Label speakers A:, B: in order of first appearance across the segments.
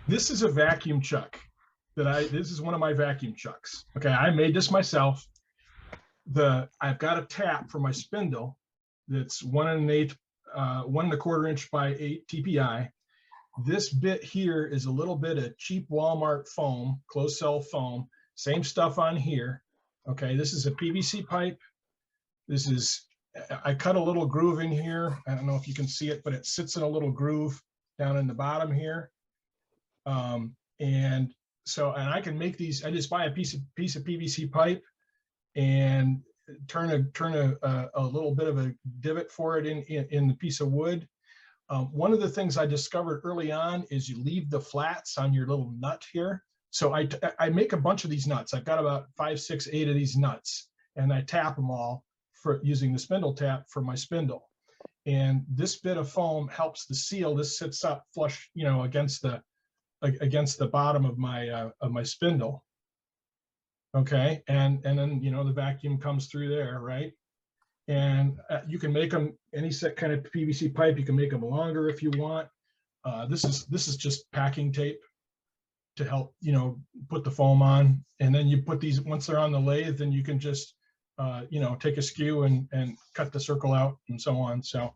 A: This is a vacuum chuck this is one of my vacuum chucks. Okay, I made this myself. I've got a tap for my spindle that's 1 1/4 inch by 8 TPI. This bit here is a little bit of cheap Walmart foam, closed cell foam, same stuff on here. Okay, this is a PVC pipe. I cut a little groove in here. I don't know if you can see it, but it sits in a little groove down in the bottom here. And I can make these. I just buy a piece of PVC pipe and turn a little bit of a divot for it in the piece of wood. One of the things I discovered early on is you leave the flats on your little nut here. So I make a bunch of these nuts. I've got about 5, 6, 8 of these nuts, and I tap them all for using the spindle tap for my spindle. And this bit of foam helps the seal. This sits up flush, against the bottom of my spindle. Okay, and then the vacuum comes through there, right? And you can make them any set kind of PVC pipe. You can make them longer if you want. This is just packing tape to help put the foam on. And then you put these, once they're on the lathe, then you can just take a skew and cut the circle out and so on. So,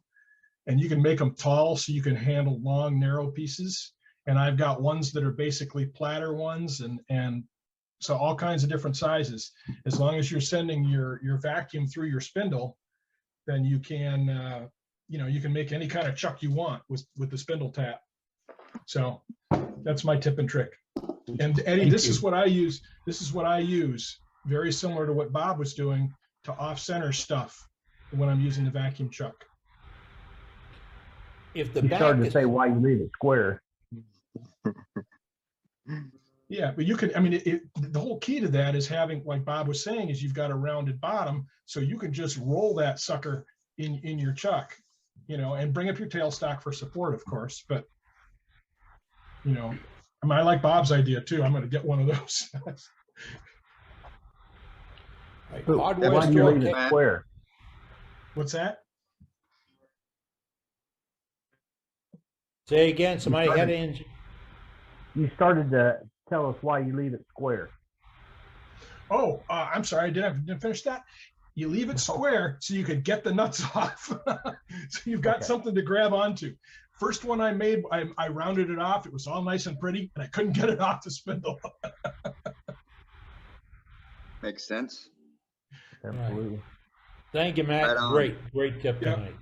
A: and you can make them tall so you can handle long, narrow pieces. And I've got ones that are basically platter ones, and so all kinds of different sizes. As long as you're sending your vacuum through your spindle, then you can you can make any kind of chuck you want with the spindle tap. So that's my tip and trick. And Eddie, this is what I use. This is what I use, very similar to what Bob was doing, to off-center stuff when I'm using the vacuum chuck.
B: If the
C: You
B: back
C: started to
B: is,
C: say why you leave it square.
A: Yeah, but you can, the whole key to that is having, like Bob was saying, is you've got a rounded bottom, so you can just roll that sucker in your chuck, and bring up your tailstock for support, of course. But, I like Bob's idea too. I'm going to get one of those.
B: like
C: So
B: hardware
C: why do you
B: store
C: leave it
B: tech-
C: square?
A: What's that?
B: Say again, somebody had an
C: You started to tell us why you leave it square.
A: Oh, I'm sorry, I didn't finish that. You leave it square so you could get the nuts off. So you've got something to grab onto. First one I made, I rounded it off. It was all nice and pretty, and I couldn't get it off the spindle.
D: Makes sense.
C: Absolutely.
B: Thank you, Matt.
D: Right on.
B: Great tip
A: Yeah.
B: tonight.